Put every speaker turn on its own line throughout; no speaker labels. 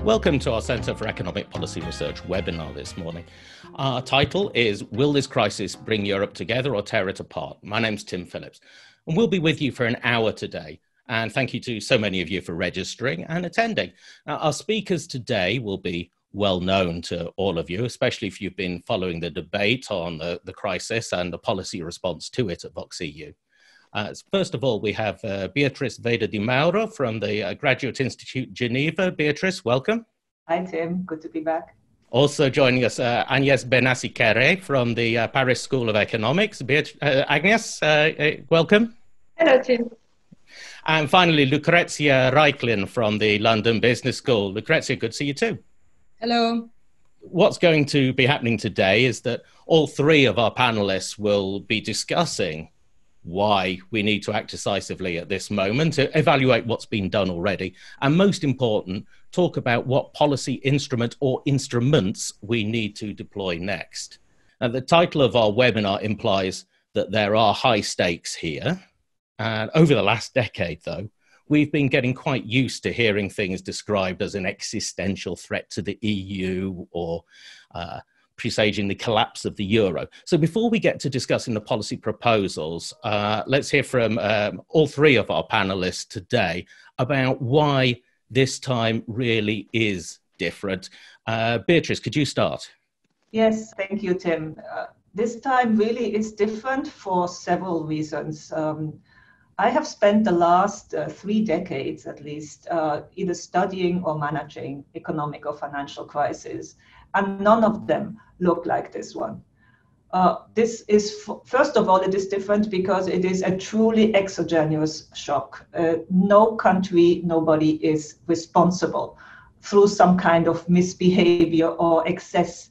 Welcome to our Centre for Economic Policy Research webinar this morning. Our title is Will This Crisis Bring Europe Together or Tear It Apart? My name's Tim Phillips, and we'll be with you for an hour today. And thank you to so many of you for registering and attending. Now, our speakers today will be well known to all of you, especially if you've been following the debate on the crisis and the policy response to it at VoxEU. First of all, we have Beatrice Weder de Mauro from the Graduate Institute Geneva. Beatrice, welcome.
Hi, Tim. Good to be back.
Also joining us, Agnès Bénassy-Quéré from the Paris School of Economics. Agnès, welcome.
Hello, Tim.
And finally, Lucrezia Reichlin from the London Business School. Lucrezia, good to see you too.
Hello.
What's going to be happening today is that all three of our panelists will be discussing why we need to act decisively at this moment, to evaluate what's been done already, and most important, talk about what policy instrument or instruments we need to deploy next. Now, the title of our webinar implies that there are high stakes here. And over the last decade, though, we've been getting quite used to hearing things described as an existential threat to the EU or presaging the collapse of the euro. So before we get to discussing the policy proposals, let's hear from all three of our panelists today about why this time really is different. Beatrice, could you start?
Yes, thank you, Tim. This time really is different for several reasons. I have spent the last 3 decades, at least, either studying or managing economic or financial crises, and none of them look like this one. This is, first of all, it is different because it is a truly exogenous shock. No country, nobody is responsible through some kind of misbehavior or excess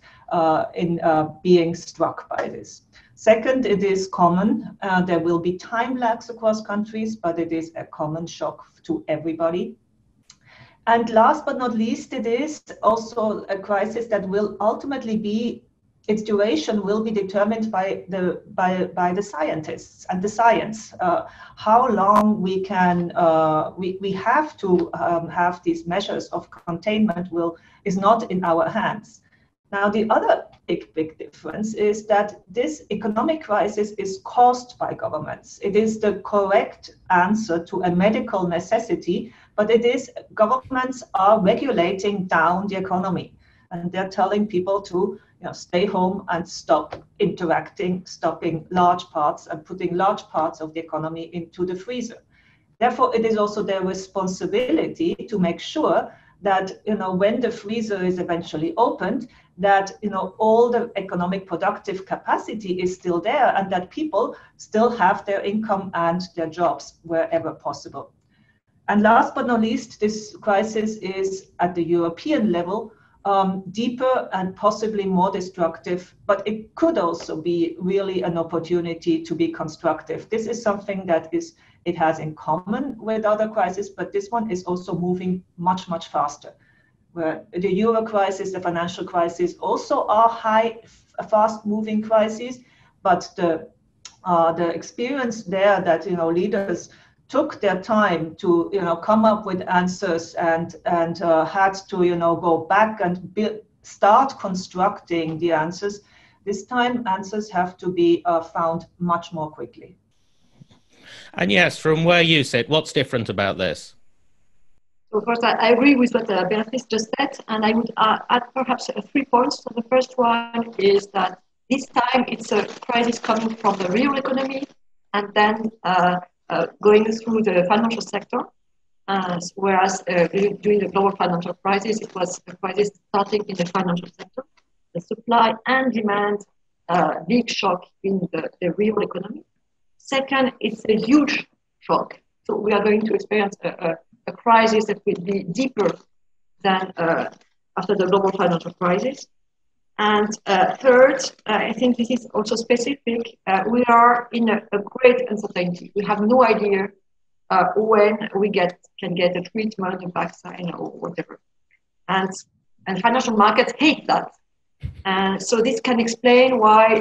in being struck by this. Second, it is common. There will be time lags across countries, but it is a common shock to everybody. And last but not least, it is also a crisis that will ultimately be, its duration will be determined by the scientists and the science. How long we can, we have to have these measures of containment is not in our hands. Now, the other big difference is that this economic crisis is caused by governments. It is the correct answer to a medical necessity, but it is governments are regulating down the economy, and they're telling people to stay home and stop interacting, stopping large parts and putting large parts of the economy into the freezer. Therefore, it is also their responsibility to make sure that when the freezer is eventually opened, that all the economic productive capacity is still there and that people still have their income and their jobs wherever possible. And last but not least, this crisis is at the European level deeper and possibly more destructive, but it could also be really an opportunity to be constructive. This is something that it has in common with other crises, but this one is also moving much faster. Where the euro crisis, the financial crisis also are fast-moving crises, but the experience there that leaders took their time to come up with answers and had to go back and start constructing the answers. This time, answers have to be found much more quickly.
And yes, from where you sit, what's different about this?
So first, I agree with what Beatrice just said, and I would add perhaps 3 points. So the first one is that this time it's a crisis coming from the real economy and then going through the financial sector, whereas during the global financial crisis, it was a crisis starting in the financial sector. The supply and demand, big shock in the real economy. Second, it's a huge shock. So we are going to experience a crisis that will be deeper than after the global financial crisis. And third, I think this is also specific. We are in a great uncertainty. We have no idea when we can get a treatment, a vaccine, or whatever. And financial markets hate that. And so this can explain why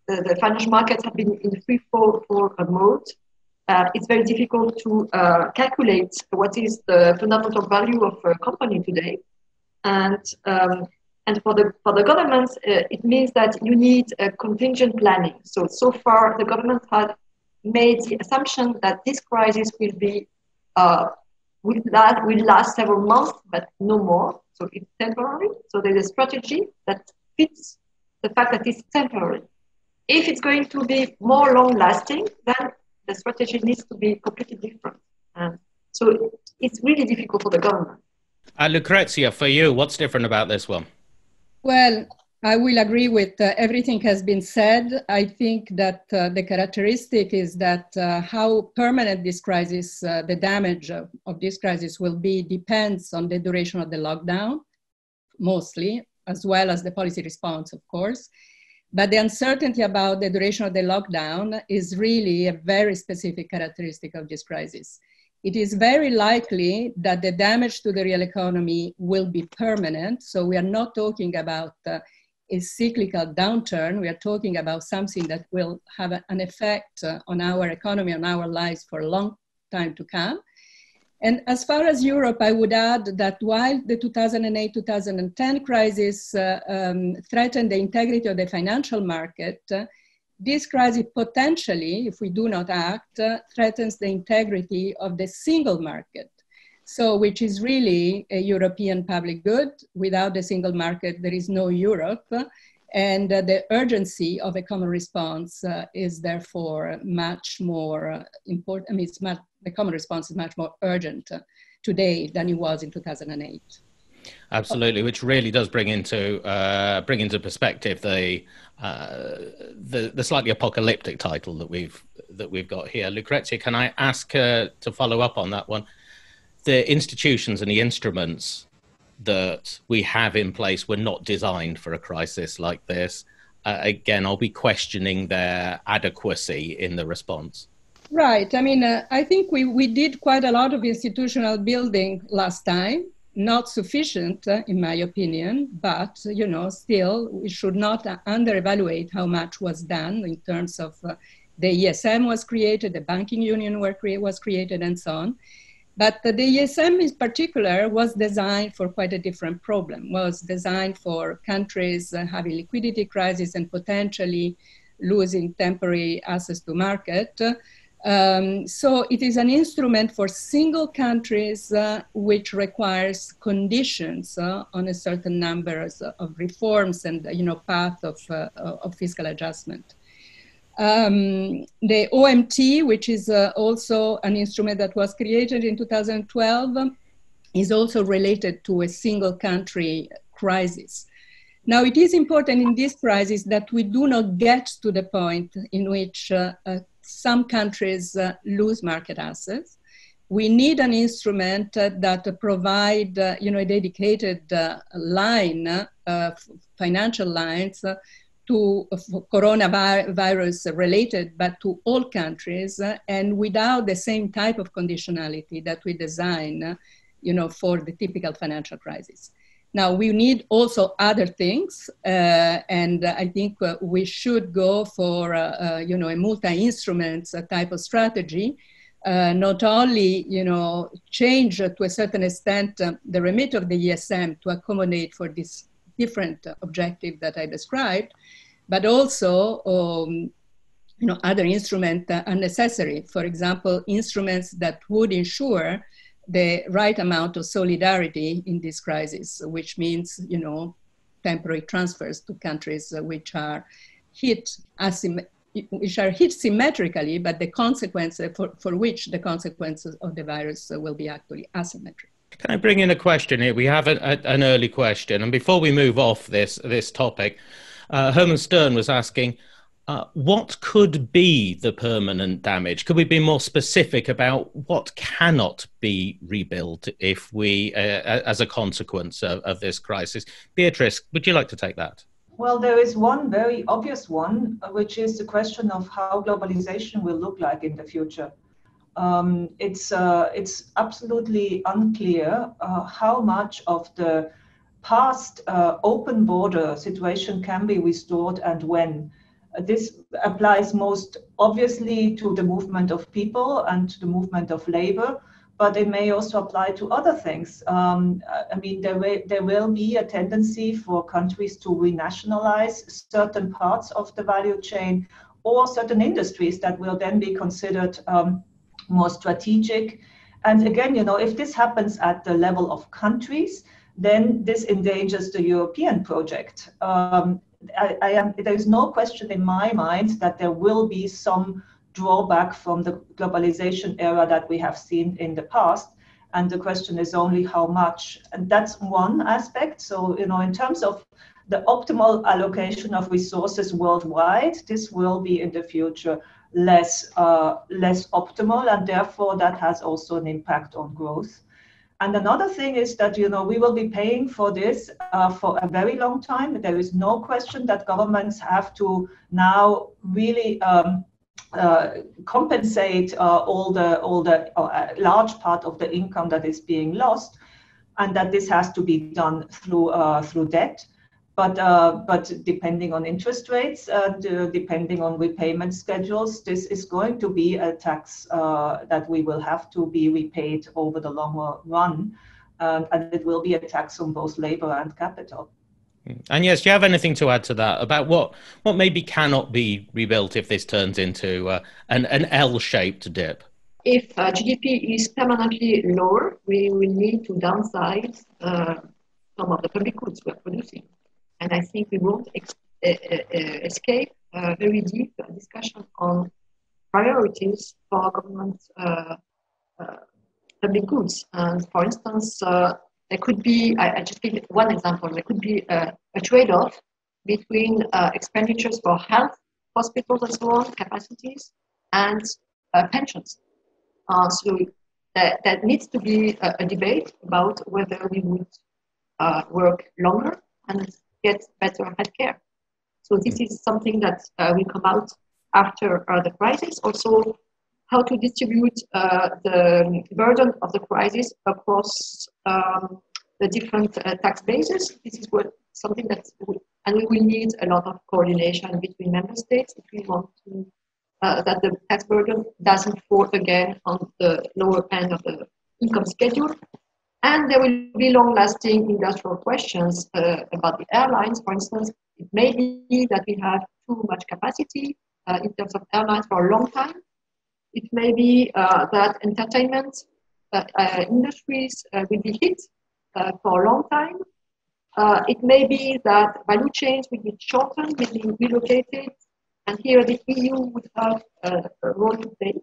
the financial markets have been in free fall mode. it's very difficult to calculate what is the fundamental value of a company today. And for the governments, it means that you need a contingent planning. So far, the government had made the assumption that this crisis will last several months, but no more. So it's temporary. So there's a strategy that fits the fact that it's temporary. If it's going to be more long-lasting, then the strategy needs to be completely different. So it's really difficult for the government.
Lucrezia, for you, what's different about this one?
Well, I will agree with everything has been said. I think that the characteristic is that how permanent this crisis, the damage of this crisis will be depends on the duration of the lockdown, mostly, as well as the policy response, of course. But the uncertainty about the duration of the lockdown is really a very specific characteristic of this crisis. It is very likely that the damage to the real economy will be permanent. So we are not talking about a cyclical downturn. We are talking about something that will have an effect on our economy, on our lives for a long time to come. And as far as Europe, I would add that while the 2008-2010 crisis threatened the integrity of the financial market, this crisis potentially, if we do not act, threatens the integrity of the single market. So, which is really a European public good. Without the single market, there is no Europe. And the urgency of a common response is therefore much more important. I mean, the common response is much more urgent today than it was in 2008.
Absolutely, which really does bring into perspective the slightly apocalyptic title that we've got here. Lucrezia, can I ask to follow up on that one? The institutions and the instruments that we have in place were not designed for a crisis like this. Again, I'll be questioning their adequacy in the response.
Right. I mean, I think we did quite a lot of institutional building last time. Not sufficient, in my opinion, but, you know, still, we should not under-evaluate how much was done in terms of the ESM was created, the banking union was created, and so on. But the ESM in particular was designed for quite a different problem, was designed for countries having liquidity crisis and potentially losing temporary access to market. So it is an instrument for single countries which requires conditions on a certain numbers of reforms and, you know, path of fiscal adjustment. The OMT, which is also an instrument that was created in 2012, is also related to a single country crisis. Now, it is important in this crisis that we do not get to the point in which some countries lose market access. We need an instrument that provide, you know, a dedicated line, financial lines to coronavirus related, but to all countries, and without the same type of conditionality that we design, you know, for the typical financial crisis. Now, we need also other things, and I think we should go for, you know, a multi-instruments type of strategy, not only, you know, change to a certain extent the remit of the ESM to accommodate for this different objective that I described, but also, you know, other instruments are necessary. For example, instruments that would ensure the right amount of solidarity in this crisis, which means, you know, temporary transfers to countries which are hit symmetrically, but the consequences for which the consequences of the virus will be actually asymmetric.
Can I bring in a question here? We have an early question, and before we move off this topic, Herman Stern was asking, what could be the permanent damage? Could we be more specific about what cannot be rebuilt if we, as a consequence of this crisis? Beatrice, would you like to take that?
Well, there is one very obvious one, which is the question of how globalization will look like in the future. It's absolutely unclear how much of the past open border situation can be restored and when. This applies most obviously to the movement of people and to the movement of labor, but it may also apply to other things. I mean, there will be a tendency for countries to renationalize certain parts of the value chain or certain industries that will then be considered more strategic. And again, you know, if this happens at the level of countries, then this endangers the European project. There is no question in my mind that there will be some drawback from the globalization era that we have seen in the past. And the question is only how much. And that's one aspect. So, you know, in terms of the optimal allocation of resources worldwide, this will be in the future less optimal. And therefore, that has also an impact on growth. And another thing is that, you know, we will be paying for this for a very long time. There is no question that governments have to now really compensate all the large part of the income that is being lost, and that this has to be done through debt. But depending on interest rates and depending on repayment schedules, this is going to be a tax that we will have to be repaid over the longer run, and it will be a tax on both labor and capital.
And yes, do you have anything to add to that about what maybe cannot be rebuilt if this turns into an L-shaped dip?
If GDP is permanently lower, we will need to downsize some of the public goods we're producing. And I think we won't escape a very deep discussion on priorities for government public goods. And for instance, there could be, I just give one example, there could be a trade-off between expenditures for health, hospitals and so on, capacities, and pensions. So that needs to be a debate about whether we would work longer and get better healthcare. So this is something that will come out after the crisis. Also, how to distribute the burden of the crisis across the different tax bases. This is something that, and we will need a lot of coordination between member states if we want to, that the tax burden doesn't fall again on the lower end of the income schedule. And there will be long-lasting industrial questions about the airlines. For instance, it may be that we have too much capacity in terms of airlines for a long time. It may be that entertainment industries will be hit for a long time. It may be that value chains will be shortened, will be relocated, and here the EU would have a role to play.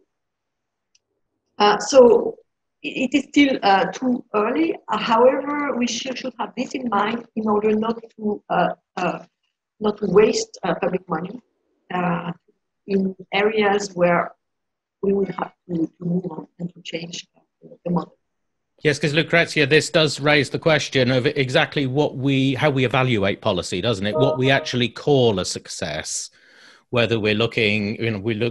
So it is still too early. However, we should have this in mind in order not to waste public money in areas where we will have to move on and to change the model.
Yes, because Lucrezia, this does raise the question of exactly how we evaluate policy, doesn't it? What we actually call a success, whether we're looking,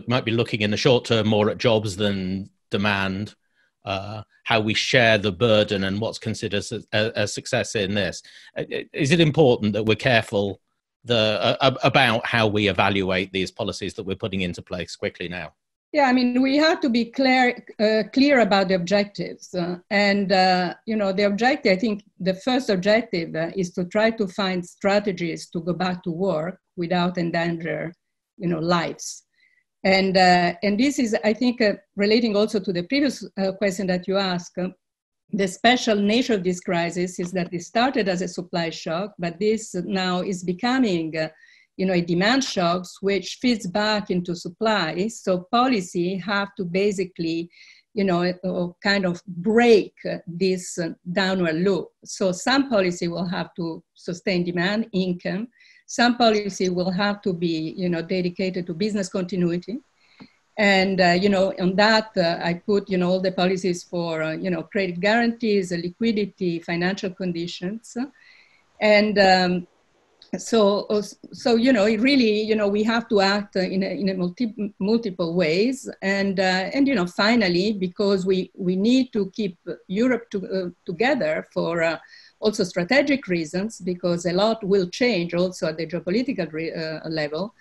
might be looking in the short term more at jobs than demand, how we share the burden and what's considered a success in this. Is it important that we're careful about how we evaluate these policies that we're putting into place quickly now?
Yeah, I mean, we have to be clear about the objectives. The objective, I think the first objective is to try to find strategies to go back to work without endanger, lives. And this is, I think, relating also to the previous question that you asked. The special nature of this crisis is that it started as a supply shock, but this now is becoming a demand shock which feeds back into supply. So policy have to basically, kind of break this downward loop. So some policy will have to sustain demand, income. Some policy will have to be, dedicated to business continuity. And, on that, I put, all the policies for, credit guarantees, liquidity, financial conditions. And so it really, we have to act in multiple ways. And finally, because we need to keep Europe together for also strategic reasons, because a lot will change also at the geopolitical level,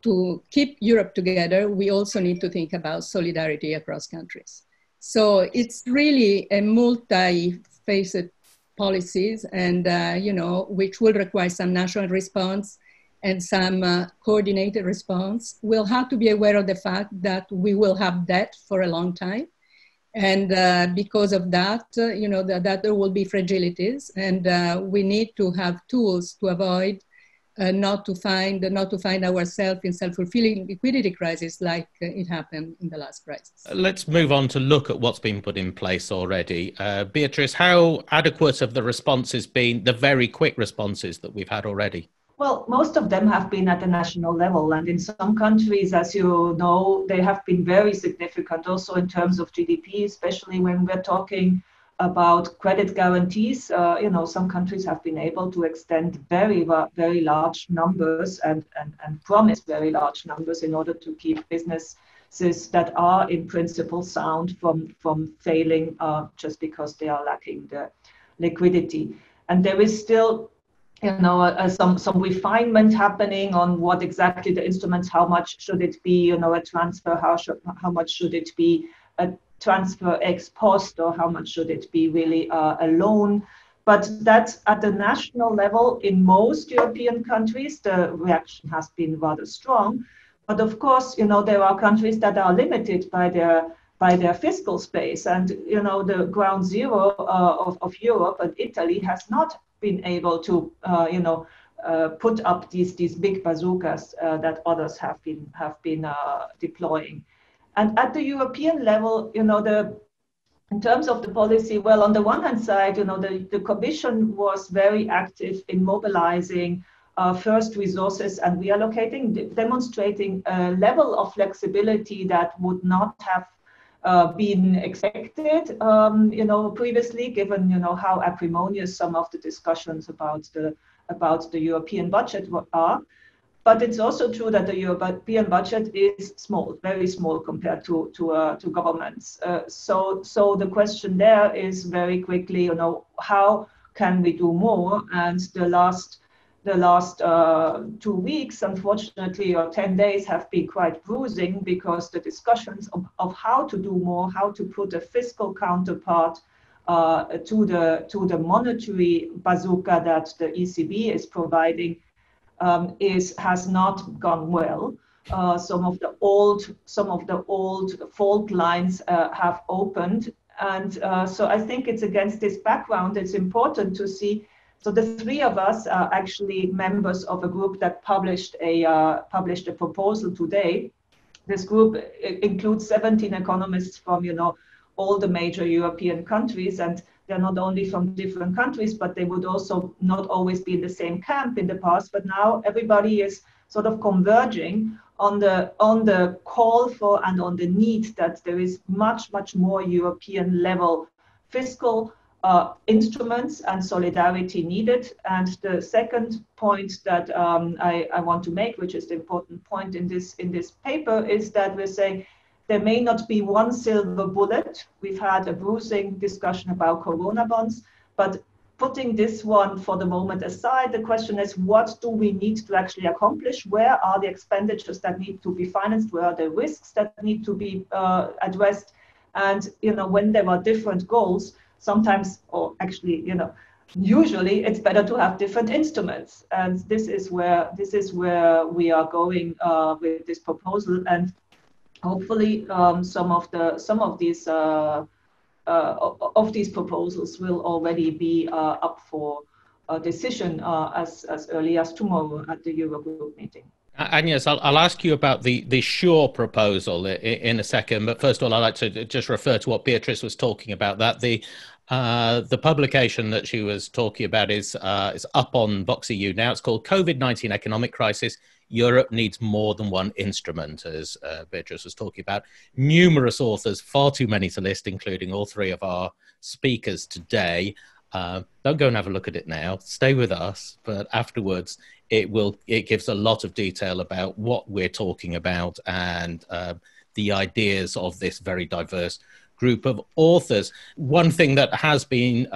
to keep Europe together, we also need to think about solidarity across countries. So it's really a multi-faceted policies, and which will require some national response and some coordinated response. We'll have to be aware of the fact that we will have debt for a long time. And because of that, that there will be fragilities, and we need to have tools to avoid not to find ourselves in self-fulfilling liquidity crisis like it happened in the last crisis.
Let's move on to look at what's been put in place already. Beatrice, how adequate have the responses been, the very quick responses that we've had already?
Well, most of them have been at the national level, and in some countries, as you know, they have been very significant also in terms of GDP, especially when we're talking about credit guarantees. Some countries have been able to extend very, very large numbers and promise very large numbers in order to keep businesses that are in principle sound from failing just because they are lacking the liquidity. And there is still some refinement happening on what exactly the instruments, how much should it be, a transfer, how much should it be a transfer ex post, or how much should it be really a loan. But that's at the national level. In most European countries, the reaction has been rather strong. But of course, there are countries that are limited by their fiscal space. And, the ground zero of Europe and Italy has not been able to, put up these big bazookas that others have been deploying. And at the European level, in terms of the policy, well, on the one hand side, the Commission was very active in mobilizing first resources and reallocating, demonstrating a level of flexibility that would not have been expected, previously, given, how acrimonious some of the discussions about the European budget are. But it's also true that the European budget is small, very small compared to governments. So the question there is very quickly, how can we do more? And the last 2 weeks, unfortunately, or 10 days have been quite bruising, because the discussions of how to do more, how to put a fiscal counterpart to the monetary bazooka that the ECB is providing has not gone well. Some of the old fault lines have opened, and so I think it's against this background it's important to see. So the three of us are actually members of a group that published a proposal today. This group includes 17 economists from all the major European countries, and they're not only from different countries, but they would also not always be in the same camp in the past. But now everybody is sort of converging on the call for and on the need that there is much more European level fiscal instruments and solidarity needed. And the second point that I want to make, which is the important point in this paper, is that we're saying there may not be one silver bullet. We've had a bruising discussion about Corona bonds, but putting this one for the moment aside, the question is, what do we need to actually accomplish? Where are the expenditures that need to be financed? Where are the risks that need to be addressed? And when there are different goals, sometimes, or actually, usually it's better to have different instruments. And this is where we are going with this proposal. And hopefully, some of these proposals will already be up for a decision as early as tomorrow at the Eurogroup meeting.
Agnès, I'll ask you about the SURE proposal in a second, but first of all, I'd like to just refer to what Beatrice was talking about. That the publication that she was talking about is up on Vox EU now. It's called COVID-19 Economic Crisis. Europe needs more than one instrument, as Beatrice was talking about. Numerous authors, far too many to list, including all three of our speakers today. Don't go and have a look at it now. Stay with us, but afterwards it gives a lot of detail about what we're talking about and the ideas of this very diverse group of authors. One thing that has been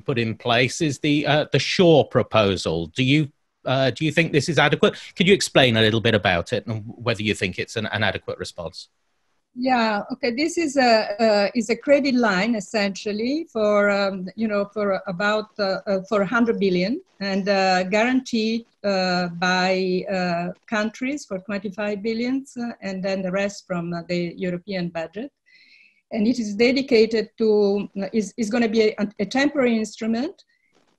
put in place is the SURE proposal. Do you Do you think this is adequate? Could you explain a little bit about it and whether you think it's an adequate response?
Yeah. Okay. This is a credit line essentially for for about for 100 billion and guaranteed by countries for 25 billion and then the rest from the European budget. And it is dedicated to is going to be a temporary instrument.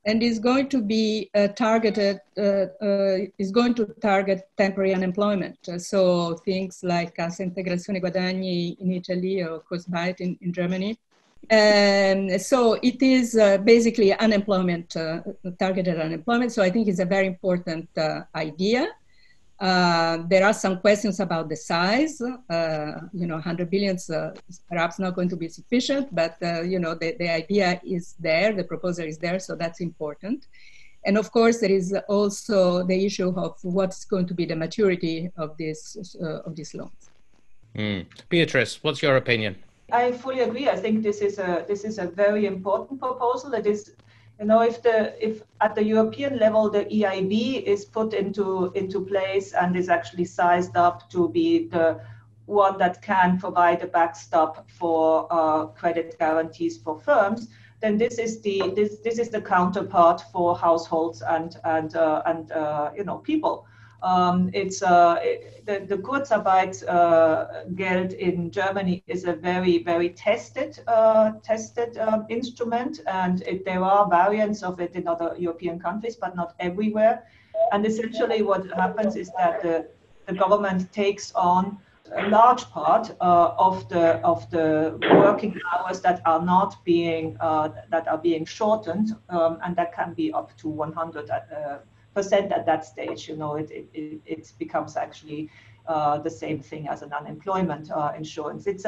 And is going to be targeted, is going to target temporary unemployment. So things like Cassa Integrazione Guadagni in Italy or Kurzarbeit in Germany. And so it is basically unemployment, targeted unemployment. So I think it's a very important idea. There are some questions about the size. 100 billion is perhaps not going to be sufficient, but the idea is there, the proposal is there, so that's important. And of course, there is also the issue of what's going to be the maturity of these loans.
Beatrice, what's your opinion?
I fully agree. I think this is a very important proposal. It is. If at the European level the EIB is put into place and is actually sized up to be the one that can provide a backstop for credit guarantees for firms, then this is the counterpart for households and people. It's the Kurzarbeit Geld in Germany is a very, very tested instrument, and there are variants of it in other European countries, but not everywhere. And essentially, what happens is that the government takes on a large part of the working hours that are not being shortened, and that can be up to 100%. At that stage, it becomes actually the same thing as an unemployment insurance. It's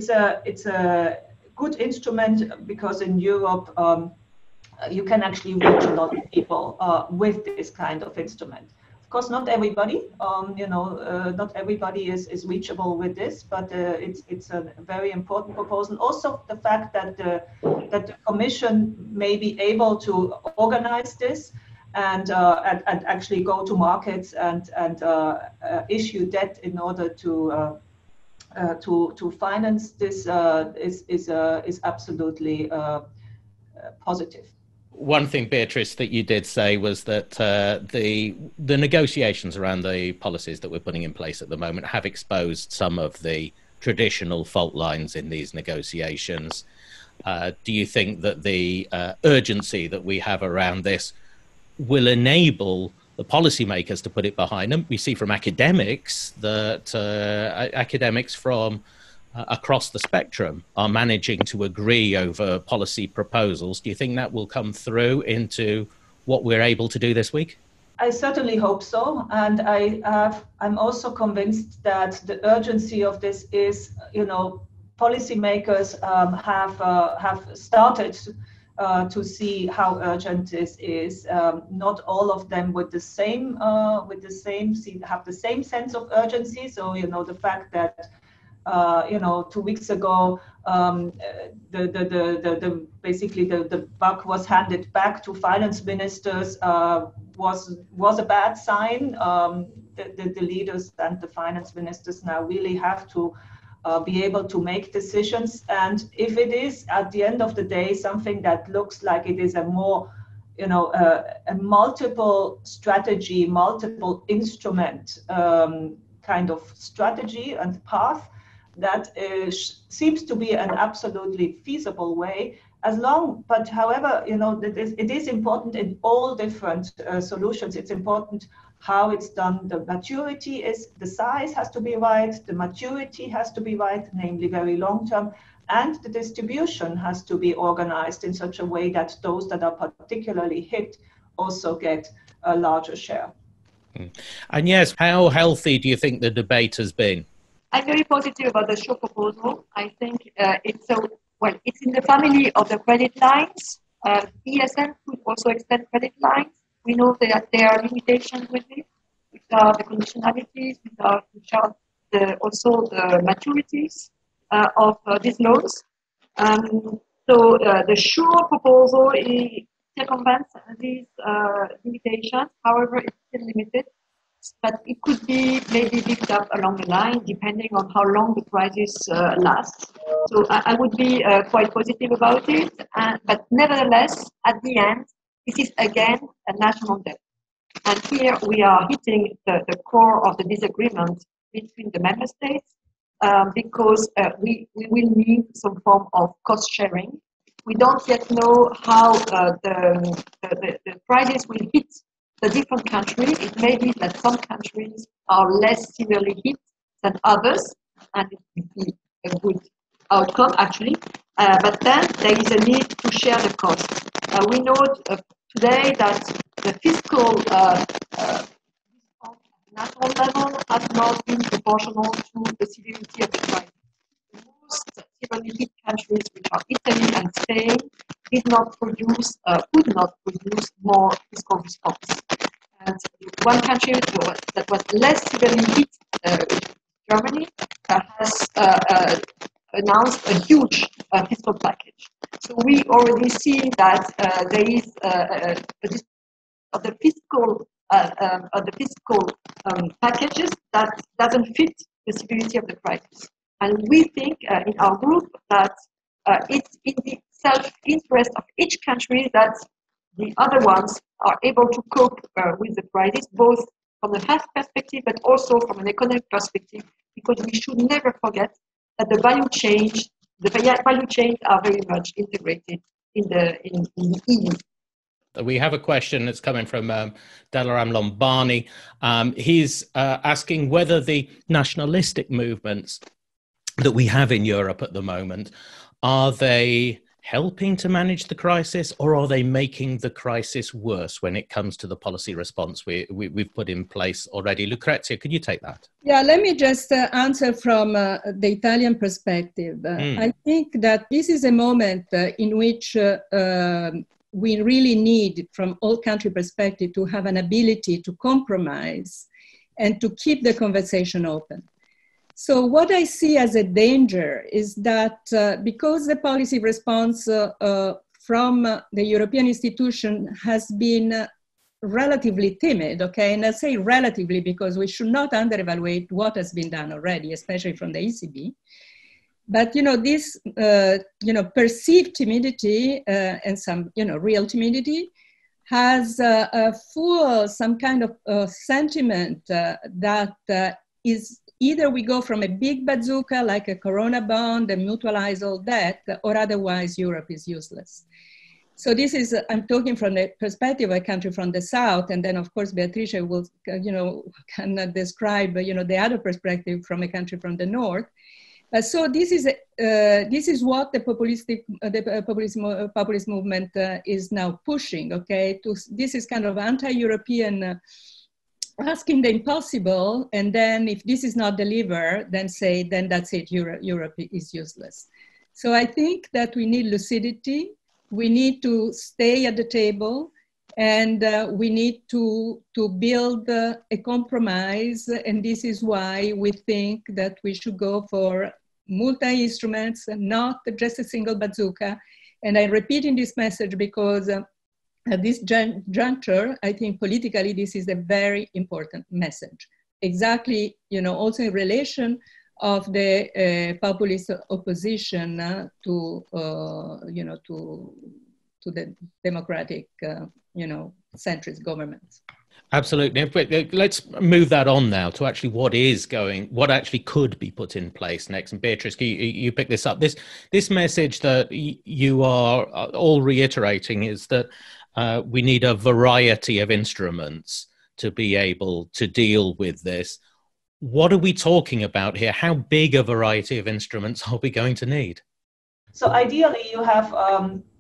a good instrument because in Europe you can actually reach a lot of people with this kind of instrument. Of course, not everybody, not everybody is reachable with this, but it's a very important proposal. Also, the fact that the Commission may be able to organize this and actually go to markets and issue debt in order to finance this is absolutely positive.
One thing, Beatrice, that you did say was that the negotiations around the policies that we're putting in place at the moment have exposed some of the traditional fault lines in these negotiations. Do you think that the urgency that we have around this will enable the policymakers to put it behind them? We see from academics that academics from across the spectrum are managing to agree over policy proposals. Do you think that will come through into what we're able to do this week?
I certainly hope so, and I'm also convinced that the urgency of this is, policymakers have started to see how urgent this is. Not all of them have the same sense of urgency. So the fact that 2 weeks ago basically the buck was handed back to finance ministers was a bad sign. The leaders and the finance ministers now really have to be able to make decisions, and if it is at the end of the day something that looks like it is a more a multiple strategy, multiple instrument kind of strategy and path, that seems to be an absolutely feasible way. However, it is important in all different solutions. It's important how it's done. The maturity the size has to be right, the maturity has to be right, namely very long term, and the distribution has to be organized in such a way that those that are particularly hit also get a larger share.
And yes, how healthy do you think the debate has been?
I'm very positive about the SURE proposal. I think it's in the family of the credit lines. ESM could also extend credit lines. We know that there are limitations with it, which are the conditionalities, which are also the maturities of these loans. So the SURE proposal circumvent these limitations. However, it's still limited, but it could be maybe picked up along the line depending on how long the crisis lasts. So I would be quite positive about it. But nevertheless, at the end, this is again a national debt. And here we are hitting the core of the disagreement between the member states because we will need some form of cost sharing. We don't yet know how the crisis will hit the different countries. It may be that some countries are less severely hit than others, and it will be a good outcome actually. But then there is a need to share the costs. We know today that the fiscal national level has not been proportional to the severity of the crisis. Most severely hit countries, which are Italy and Spain, could not produce more fiscal response. And one country that was less severely hit, Germany, has announced a huge fiscal package. So we already see that there is of the fiscal packages that doesn't fit the severity of the crisis. And we think in our group that it's in the self-interest of each country that the other ones are able to cope with the crisis, both from a health perspective, but also from an economic perspective, because we should never forget that the value chains are very much integrated in the EU.
We have a question that's coming from Delaram Lombani. He's asking whether the nationalistic movements that we have in Europe at the moment, are they helping to manage the crisis, or are they making the crisis worse when it comes to the policy response we've put in place already? Lucrezia, could you take that?
Yeah, let me just answer from the Italian perspective. I think that this is a moment in which we really need, from all country perspective, to have an ability to compromise and to keep the conversation open. So what I see as a danger is that because the policy response from the European institution has been relatively timid, okay? And I say relatively because we should not underevaluate what has been done already, especially from the ECB. But, this, perceived timidity and some, real timidity has some kind of sentiment that is either we go from a big bazooka like a Corona bond and mutualize all debt, or otherwise Europe is useless. So this is, I'm talking from the perspective of a country from the South, and then of course Beatrice will, can describe, the other perspective from a country from the North. So this is what the populist movement is now pushing. Okay, this is kind of anti-European, asking the impossible, and then if this is not delivered, then that's it. Europe is useless. So I think that we need lucidity. We need to stay at the table, and we need to build a compromise. And this is why we think that we should go for multi-instruments, not just a single bazooka. And I'm repeating this message because at this juncture, I think politically, this is a very important message. Exactly, also in relation of the populist opposition to the democratic, centrist governments.
Absolutely. Let's move that on now to actually what actually could be put in place next. And Beatrice, you pick this up. This message that you are all reiterating is that we need a variety of instruments to be able to deal with this. What are we talking about here? How big a variety of instruments are we going to need?
So ideally, you have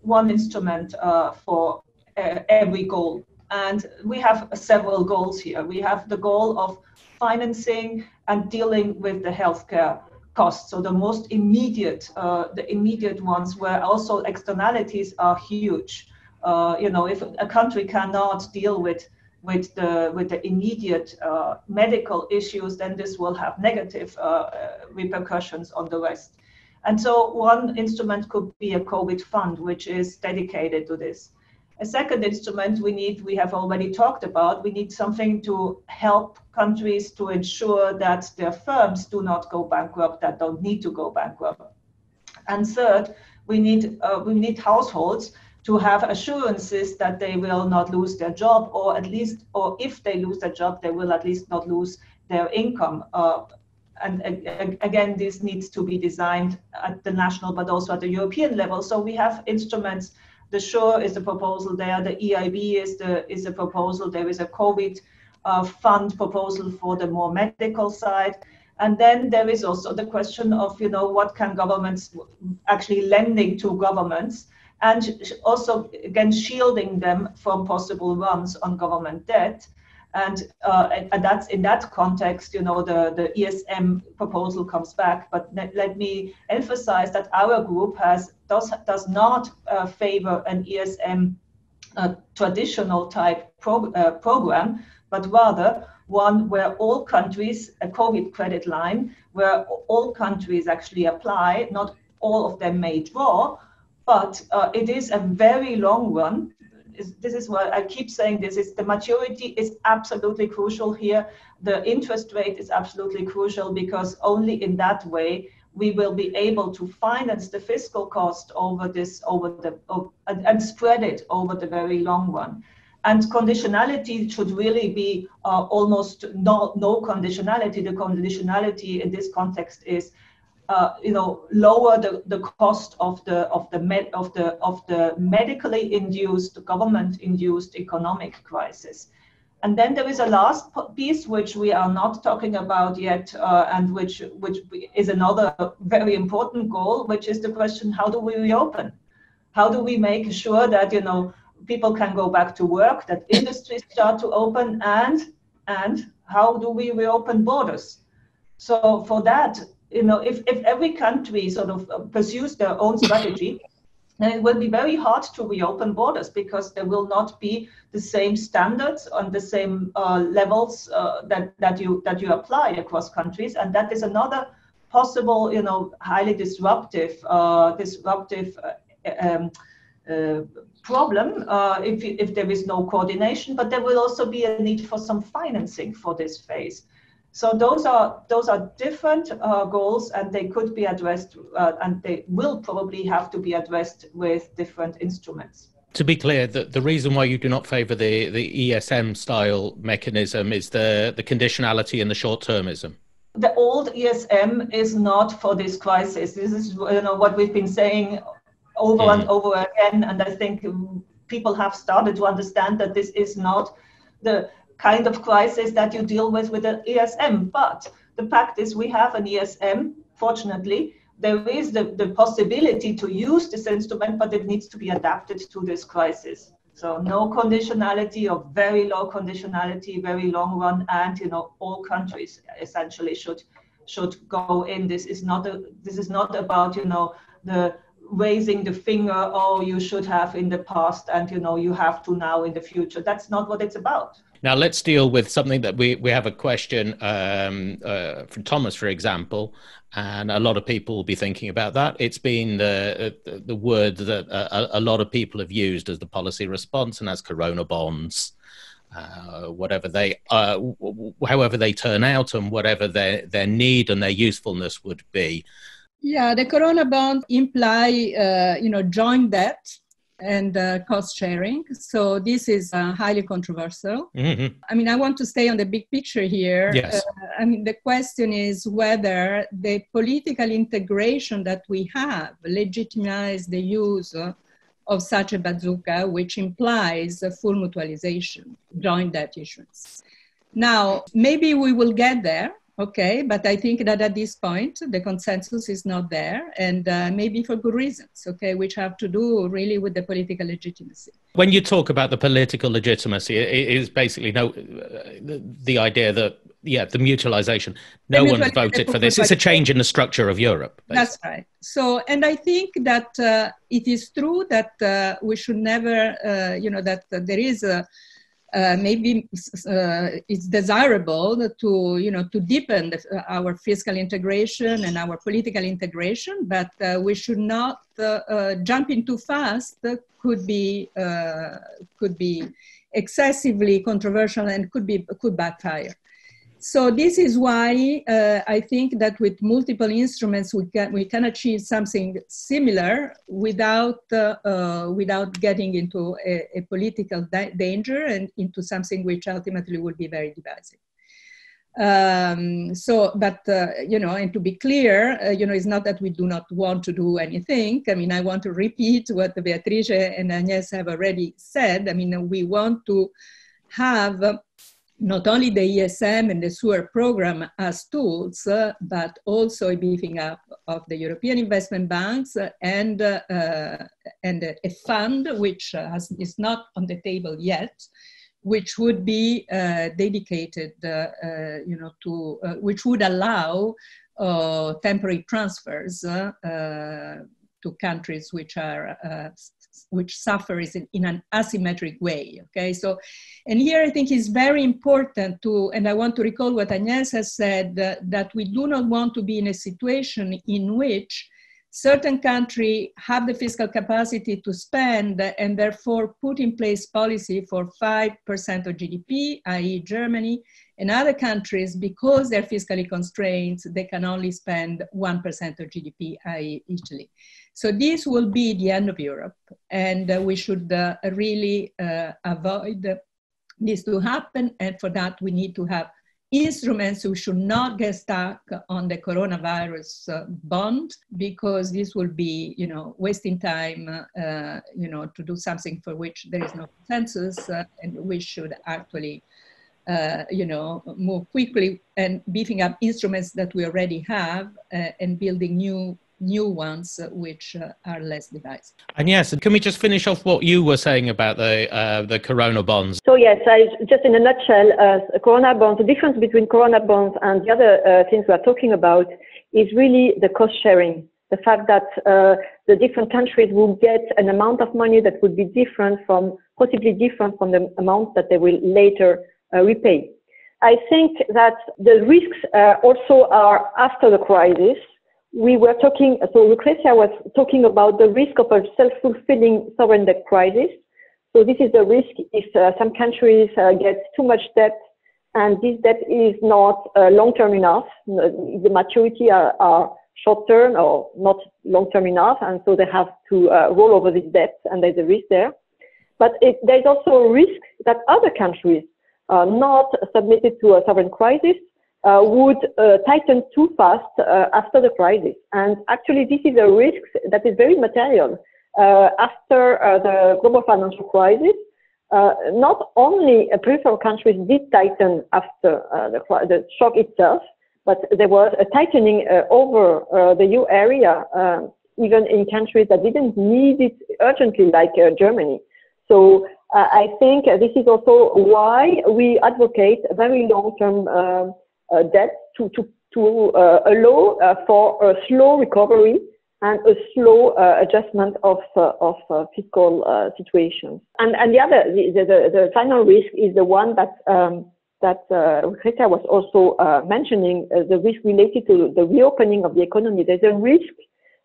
one instrument for every goal. And we have several goals here. We have the goal of financing and dealing with the healthcare costs. So the most immediate, the immediate ones where also externalities are huge. If a country cannot deal with the immediate medical issues, then this will have negative repercussions on the rest. And so one instrument could be a COVID fund, which is dedicated to this. A second instrument we have already talked about, we need something to help countries to ensure that their firms do not go bankrupt, that don't need to go bankrupt. And third, we need households to have assurances that they will not lose their job, or if they lose their job, they will at least not lose their income. And again, this needs to be designed at the national, but also at the European level. So we have instruments. The SURE is a proposal there. The EIB is a proposal. There is a COVID fund proposal for the more medical side. And then there is also the question of, what can governments actually lending to governments, and also, again, shielding them from possible runs on government debt. And that's in that context, the ESM proposal comes back. But let me emphasize that our group does not favor an ESM traditional type program, but rather one where all countries, a COVID credit line, where all countries actually apply, not all of them may draw, but it is a very long run. This is what I keep saying, the maturity is absolutely crucial here. The interest rate is absolutely crucial, because only in that way we will be able to finance the fiscal cost and spread it over the very long run. And conditionality should really be almost no conditionality. The conditionality in this context is lower the cost of the medically induced, government-induced economic crisis. And then there is a last piece which we are not talking about yet, and which is another very important goal, which is the question: how do we reopen? How do we make sure that people can go back to work, that industries start to open, and how do we reopen borders? So for that, if every country sort of pursues their own strategy, then it will be very hard to reopen borders, because there will not be the same standards on the same levels that you apply across countries, and that is another possible, highly disruptive problem if there is no coordination. But there will also be a need for some financing for this phase. So those are different goals, and they could be addressed, and they will probably have to be addressed with different instruments.
To be clear, the reason why you do not favour the ESM style mechanism is the conditionality and the short-termism.
The old ESM is not for this crisis. This is what we've been saying over and over again, and I think people have started to understand that this is not the kind of crisis that you deal with the ESM. But the fact is, we have an ESM. Fortunately, there is the possibility to use this instrument, but it needs to be adapted to this crisis. So no conditionality, or very low conditionality, very long run, and all countries essentially should go in. This is not about the raising the finger, oh, you should have in the past, and you have to now in the future. That's not what it's about.
Now let's deal with something that we have a question from Thomas, for example, and a lot of people will be thinking about that. It's been the word that a lot of people have used as the policy response, and as corona bonds, however they turn out, and whatever their need and their usefulness would be.
Yeah, the corona bond imply joint debt and cost sharing. So this is highly controversial. Mm-hmm. I mean, I want to stay on the big picture here.
Yes.
The question is whether the political integration that we have legitimizes the use of such a bazooka, which implies a full mutualization, joint debt issuance. Now, maybe we will get there. Okay, but I think that at this point, the consensus is not there, and maybe for good reasons, okay, which have to do really with the political legitimacy.
When you talk about the political legitimacy, it is basically the idea that, the mutualization, no one voted for this. It's a change in the structure of Europe. Basically.
That's right. So, and I think that it is true that we should never, that there is maybe it's desirable to deepen our fiscal integration and our political integration, but we should not jump in too fast. Could be excessively controversial and could backfire. So this is why I think that with multiple instruments we can achieve something similar without getting into a political danger and into something which ultimately would be very divisive. And to be clear, it's not that we do not want to do anything. I mean, I want to repeat what Beatrice and Agnès have already said. I mean, we want to have not only the ESM and the SURE program as tools, but also a beefing up of the European investment banks and a fund which is not on the table yet, which would be dedicated, which would allow temporary transfers to countries which suffers in an asymmetric way, okay? So, and here I think it's very important and I want to recall what Agnès has said, that we do not want to be in a situation in which certain countries have the fiscal capacity to spend and therefore put in place policy for 5% of GDP, i.e. Germany, and other countries, because they're fiscally constrained, they can only spend 1% of GDP, i.e. Italy. So this will be the end of Europe, and we should really avoid this to happen, and for that we need to have instruments. We should not get stuck on the coronavirus bond, because this will be, wasting time, to do something for which there is no consensus, and we should actually, move quickly and beefing up instruments that we already have and building new ones which are less divisive.
Agnès, can we just finish off what you were saying about the corona bonds?
So yes, just in a nutshell, corona bonds, the difference between corona bonds and the other things we are talking about is really the cost sharing. The fact that the different countries will get an amount of money that would be possibly different from the amount that they will later repay. I think that the risks also are after the crisis. We were talking, so Lucrezia was talking about the risk of a self-fulfilling sovereign debt crisis. So this is the risk if some countries get too much debt and this debt is not long-term enough. The maturity are short-term or not long-term enough, and so they have to roll over this debt, and there's a risk there. But there's also a risk that other countries not submitted to a sovereign crisis would tighten too fast after the crisis. And actually, this is a risk that is very material. After the global financial crisis, not only peripheral countries did tighten after the shock itself, but there was a tightening over the euro area, even in countries that didn't need it urgently, like Germany. So I think this is also why we advocate a very long-term debt to allow for a slow recovery and a slow adjustment of fiscal situations. And the final risk is the one that Lucrezia was also mentioning, the risk related to the reopening of the economy. There's a risk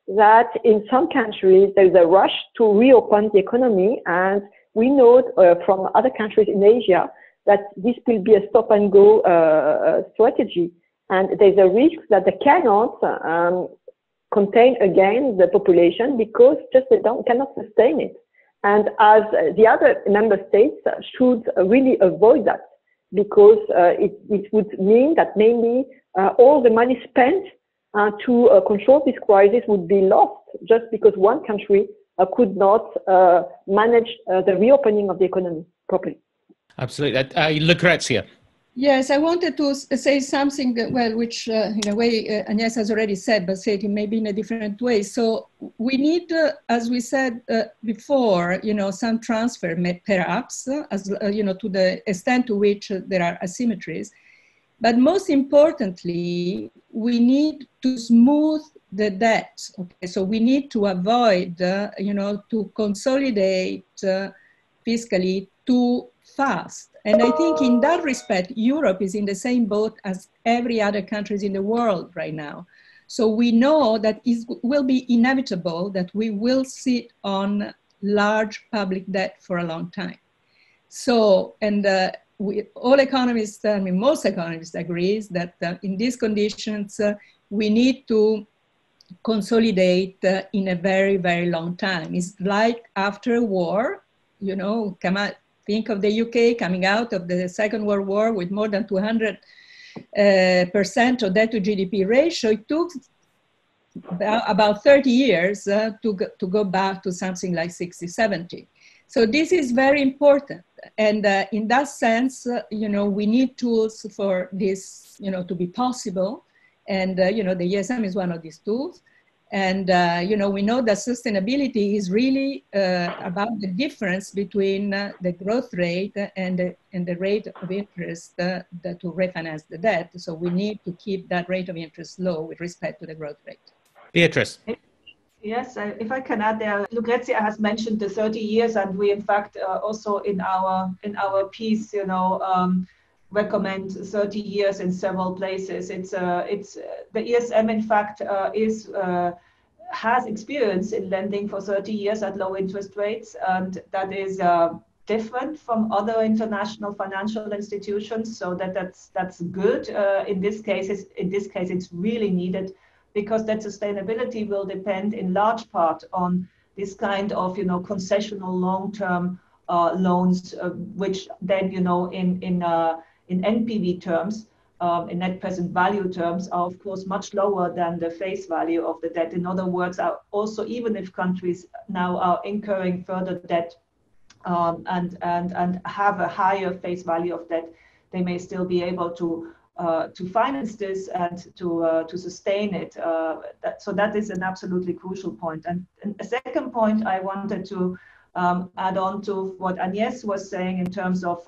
that in some countries there's a rush to reopen the economy, and we know from other countries in Asia that this will be a stop-and-go strategy, and there's a risk that they cannot contain again the population because just they cannot sustain it. And as the other member states should really avoid that, because it would mean that maybe all the money spent to control this crisis would be lost just because one country could not manage the reopening of the economy properly.
Absolutely. Lucrezia.
Yes, I wanted to say something, well, which in a way Agnès has already said, but say it maybe in a different way. So we need, as we said before, some transfer perhaps, as to the extent to which there are asymmetries. But most importantly, we need to smooth the debt. Okay? So we need to avoid, to consolidate fiscally too fast. And I think in that respect, Europe is in the same boat as every other countries in the world right now. So we know that it will be inevitable that we will sit on large public debt for a long time. So, and all economists, I mean, most economists agree that in these conditions, we need to consolidate in a very, very long time. It's like after a war, you know, think of the UK coming out of the Second World War with more than 200% of debt to GDP ratio. It took about 30 years to go back to something like 60, 70. So this is very important. And in that sense, you know, we need tools for this, you know, to be possible. And, you know, the ESM is one of these tools. And, you know, we know that sustainability is really about the difference between the growth rate and the rate of interest to refinance the debt. So we need to keep that rate of interest low with respect to the growth rate. Beatrice.
Yes, if I can add there, Lucrezia has mentioned the 30 years, and we, in fact, also in our piece, you know, recommend 30 years in several places. It's the ESM, in fact, has experience in lending for 30 years at low interest rates, and that is different from other international financial institutions. So that's good. In this case, it's really needed, because that sustainability will depend in large part on this kind of, you know, concessional long-term loans, which then, you know, in NPV terms, in net present value terms, are of course much lower than the face value of the debt. In other words, also, even if countries now are incurring further debt and have a higher face value of debt, they may still be able to finance this and to sustain it. So that is an absolutely crucial point. And a second point I wanted to add on to what Agnès was saying in terms of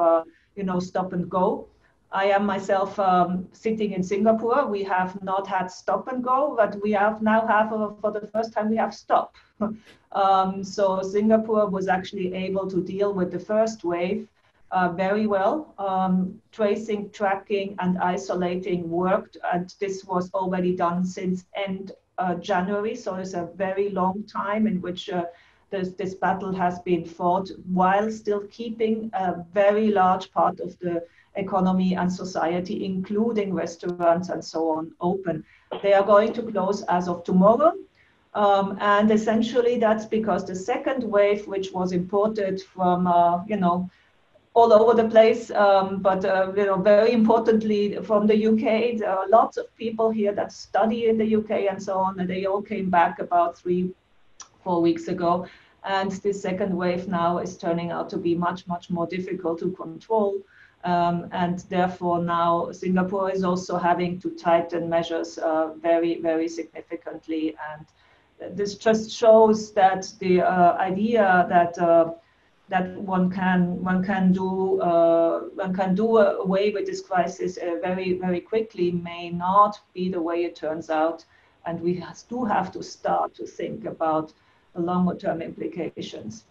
you know, stop and go. I am myself sitting in Singapore. We have not had stop and go, but we have for the first time, we have stop. So Singapore was actually able to deal with the first wave very well. Tracing, tracking, and isolating worked, and this was already done since end January. So it's a very long time in which this battle has been fought, while still keeping a very large part of the economy and society, including restaurants and so on, open. They are going to close as of tomorrow. And essentially that's because the second wave, which was imported from, you know, all over the place, but you know, very importantly from the UK. There are lots of people here that study in the UK and so on, and they all came back about 3-4 weeks ago. And this second wave now is turning out to be much, much more difficult to control. And therefore now Singapore is also having to tighten measures very, very significantly. And this just shows that the idea that one can do away with this crisis very, very quickly may not be the way it turns out. And we do have to start to think about the longer term implications.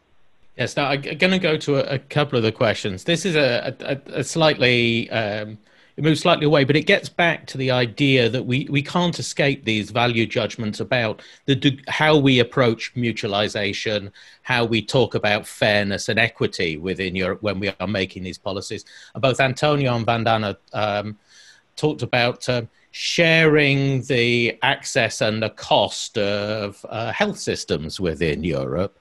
Yes, now I'm going to go to a couple of the questions. This is a slightly, it moves slightly away, but it gets back to the idea that we can't escape these value judgments about how we approach mutualization, how we talk about fairness and equity within Europe when we are making these policies. And both Antonio and Vandana talked about sharing the access and the cost of health systems within Europe.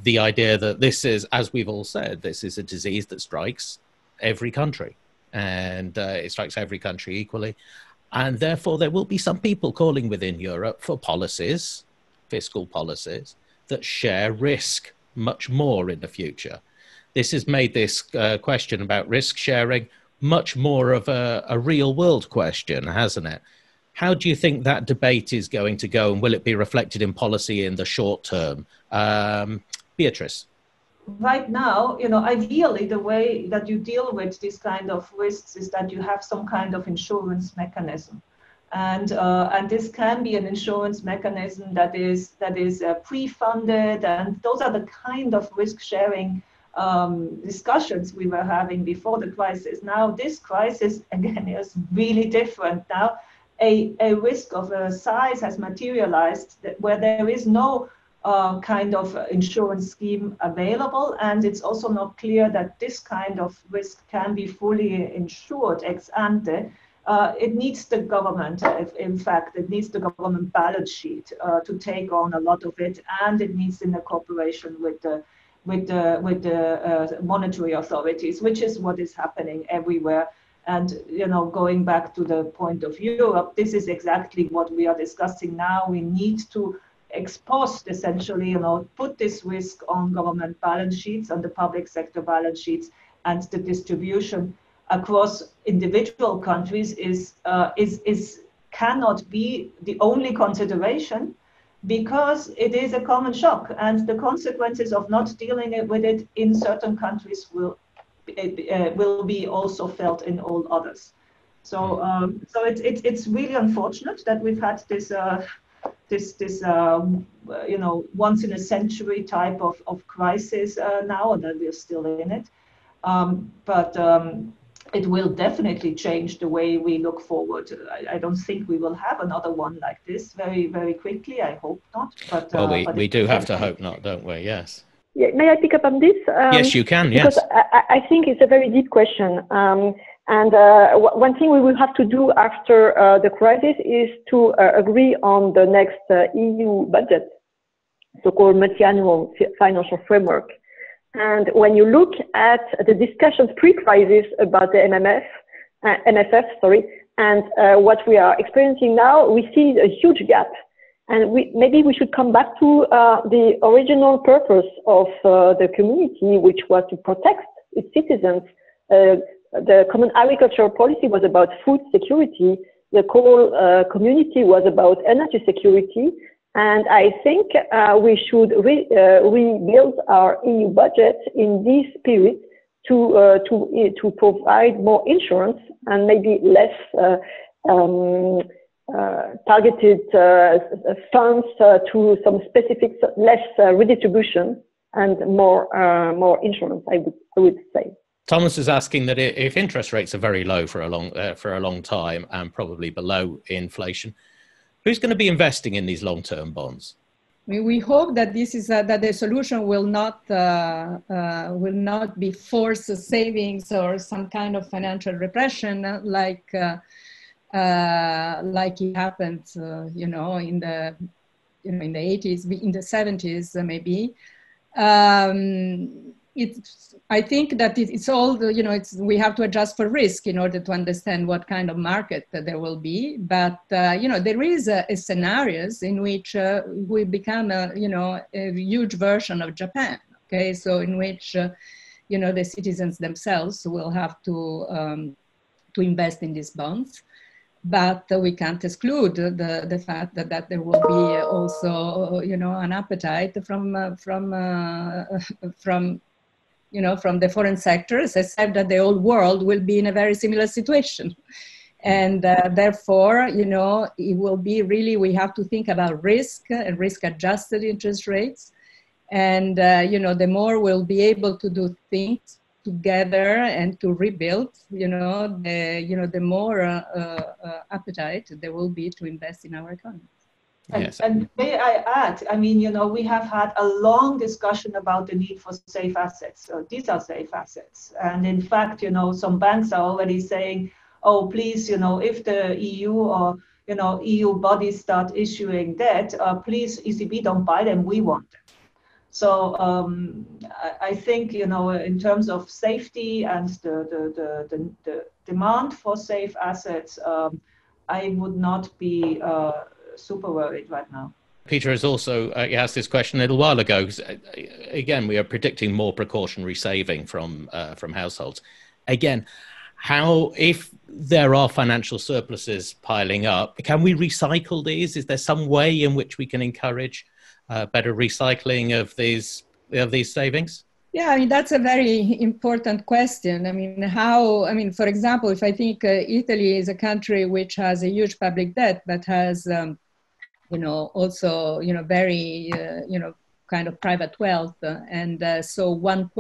The idea that this is, as we've all said, this is a disease that strikes every country, and it strikes every country equally. And therefore, there will be some people calling within Europe for policies, fiscal policies, that share risk much more in the future. This has made this question about risk sharing much more of a real world question, hasn't it? How do you think that debate is going to go, and will it be reflected in policy in the short term? Beatrice.
Right now, you know, ideally, the way that you deal with these kind of risks is that you have some kind of insurance mechanism, and this can be an insurance mechanism that is pre-funded, and those are the kind of risk sharing discussions we were having before the crisis. Now this crisis, again, is really different. Now a risk of a size has materialized where there is no kind of insurance scheme available, and it's also not clear that this kind of risk can be fully insured ex ante. It needs the government, in fact, it needs the government balance sheet to take on a lot of it, and it needs in a cooperation with the monetary authorities, which is what is happening everywhere. And going back to the point of Europe, this is exactly what we are discussing now. We need to ex post, essentially, put this risk on government balance sheets, on the public sector balance sheets, and the distribution across individual countries cannot be the only consideration, because it is a common shock, and the consequences of not dealing with it in certain countries will be also felt in all others. So it's really unfortunate that we've had this once in a century type of crisis now, and that we're still in it. But it will definitely change the way we look forward. I don't think we will have another one like this very, very quickly. I hope not. But
well, we do have to hope not, don't we? Yes.
Yeah, may I pick up on this?
Yes, you can. Yes.
Because I think it's a very deep question. And one thing we will have to do after the crisis is to agree on the next EU budget, so-called multi-annual financial framework. And when you look at the discussions pre-crisis about the MFF, and what we are experiencing now, we see a huge gap. And maybe we should come back to the original purpose of the community, which was to protect its citizens. The common agricultural policy was about food security. The whole community was about energy security. And I think we should rebuild our EU budget in this period to provide more insurance and maybe less targeted funds to some specific, less redistribution and more insurance, I would say.
Thomas is asking that if interest rates are very low for a long time and probably below inflation, who's going to be investing in these long-term bonds?
We hope that this is that the solution will not be forced savings or some kind of financial repression like it happened, in the 80s, in the 70s, maybe. I think that it's all, we have to adjust for risk in order to understand what kind of market there will be. But, there is a scenarios in which we become a huge version of Japan. Okay, so in which, the citizens themselves will have to invest in these bonds. But we can't exclude the fact that there will be also, an appetite from the foreign sectors, except that the whole world will be in a very similar situation. And therefore, it will be really, we have to think about risk and risk-adjusted interest rates. And, the more we'll be able to do things together and to rebuild, the more appetite there will be to invest in our economy.
Yes. And may I add, we have had a long discussion about the need for safe assets. So these are safe assets. And in fact, some banks are already saying, oh, please, if the EU or, EU bodies start issuing debt, please, ECB, don't buy them, we want them. So I think, in terms of safety and the demand for safe assets, I would not be super worried right now.
Peter has also asked this question a little while ago. Again, we are predicting more precautionary saving from households. Again, if there are financial surpluses piling up, can we recycle these? Is there some way in which we can encourage better recycling of these savings?
Yeah, that's a very important question. For example, if I think Italy is a country which has a huge public debt, but has, also, very, kind of private wealth. So one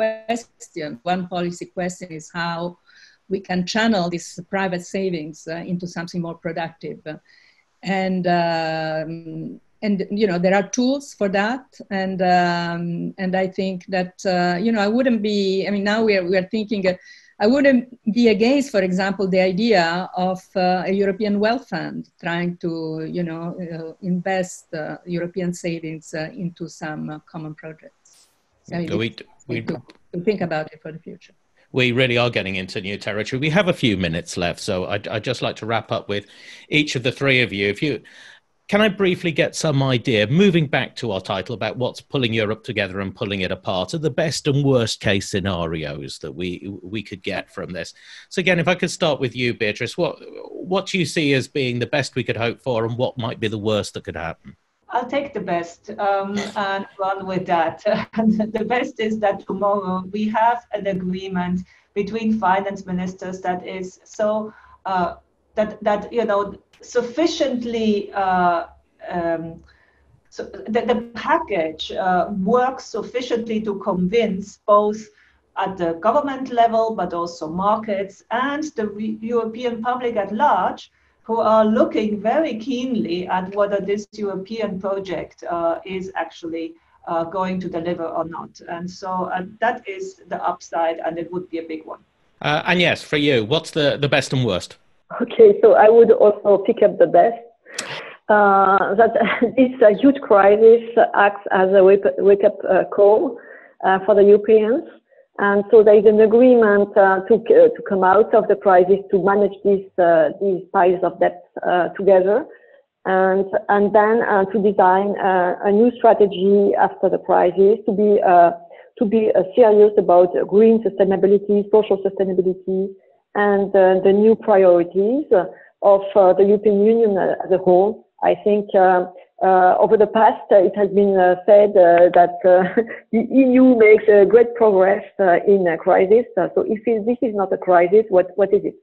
policy question is how we can channel this private savings into something more productive. And you know, there are tools for that. And I think that, you know, I wouldn't be, I mean, now we are thinking, I wouldn't be against, for example, the idea of a European wealth fund trying to, you know, invest European savings into some common projects. So we to think about it for the future.
We really are getting into new territory. We have a few minutes left, so I'd just like to wrap up with each of the three of you. Can I briefly get some idea, moving back to our title, about what's pulling Europe together and pulling it apart, are the best and worst case scenarios that we could get from this? So again, if I could start with you, Beatrice, what do you see as being the best we could hope for, and what might be the worst that could happen?
I'll take the best and run with that. The best is that tomorrow we have an agreement between finance ministers that is so that you know, sufficiently so the package works sufficiently to convince both at the government level, but also markets and the European public at large, who are looking very keenly at whether this European project is actually going to deliver or not. And so that is the upside, and it would be a big one.
Agnès, for you, what's the best and worst?
Okay, so I would also pick up the best. That this huge crisis acts as a wake-up call for the Europeans. And so there is an agreement to come out of the crisis, to manage these piles of debt together, and then to design a new strategy after the crisis, to be serious about green sustainability, social sustainability, and the new priorities of the European Union as a whole. I think over the past, it has been said that the EU makes great progress in a crisis. So if this is not a crisis, what is it?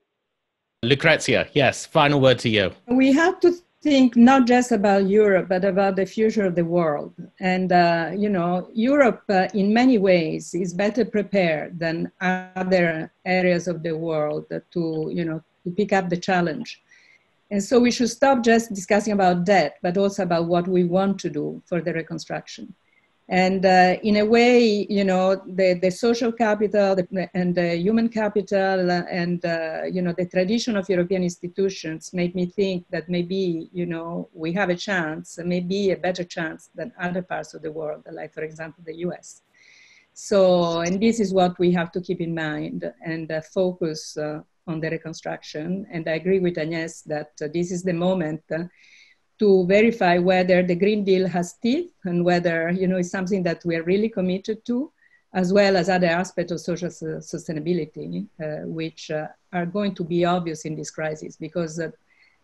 Lucrezia, yes, final word to you.
We have to think not just about Europe, but about the future of the world. And, you know, Europe in many ways is better prepared than other areas of the world to, you know, to pick up the challenge. And so we should stop just discussing about debt, but also about what we want to do for the reconstruction. And in a way, you know, the social capital and the human capital and, you know, the tradition of European institutions made me think that maybe, you know, we have a chance, maybe a better chance than other parts of the world, like, for example, the US. So, and this is what we have to keep in mind and focus on the reconstruction. And I agree with Agnès that this is the moment to verify whether the Green Deal has teeth and whether, you know, it's something that we are really committed to, as well as other aspects of social sustainability, which are going to be obvious in this crisis, because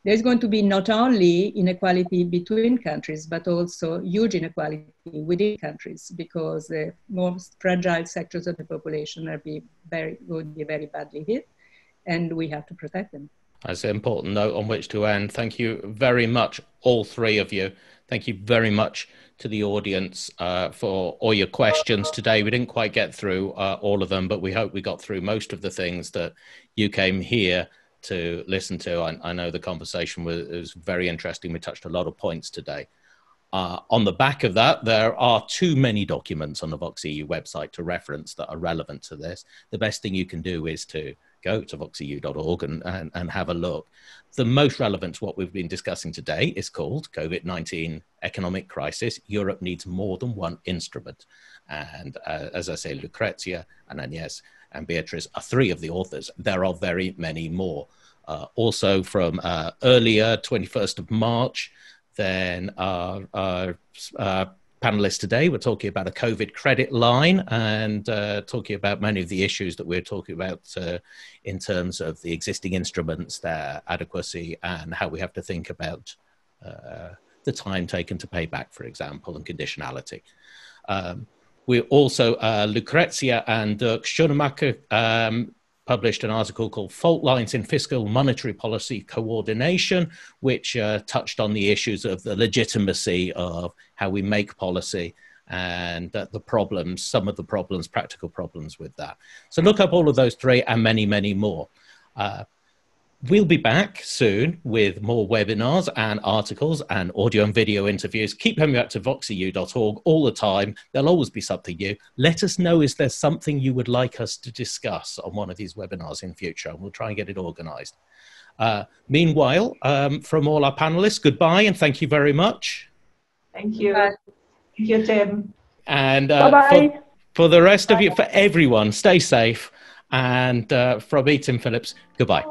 there's going to be not only inequality between countries, but also huge inequality within countries, because the most fragile sectors of the population would be very badly hit, and we have to protect them.
That's an important note on which to end. Thank you very much, all three of you. Thank you very much to the audience for all your questions today. We didn't quite get through all of them, but we hope we got through most of the things that you came here to listen to. I know the conversation was very interesting. We touched a lot of points today. On the back of that, there are too many documents on the VoxEU website to reference that are relevant to this. The best thing you can do is to go to voxeu.org and have a look. The most relevant to what we've been discussing today is called COVID-19 Economic Crisis. Europe needs more than one instrument. And as I say, Lucrezia and Agnès and Beatrice are three of the authors. There are very many more. Also from earlier, 21st of March, then our panelists today were talking about a COVID credit line and talking about many of the issues that we're talking about in terms of the existing instruments, their adequacy, and how we have to think about the time taken to pay back, for example, and conditionality. We also, Lucrezia and Dirk Schoenemacher published an article called Fault Lines in Fiscal Monetary Policy Coordination, which touched on the issues of the legitimacy of how we make policy and the problems, some of the problems, practical problems with that. So look up all of those three and many, many more. We'll be back soon with more webinars and articles and audio and video interviews. Keep coming back to voxeu.org all the time. There'll always be something new. Let us know if there's something you would like us to discuss on one of these webinars in future, and we'll try and get it organized. Meanwhile, from all our panelists, goodbye and thank you very much.
Thank you. Thank you, Tim.
And
bye-bye.
For the rest of you, for everyone, stay safe. And from me, Tim Phillips, goodbye.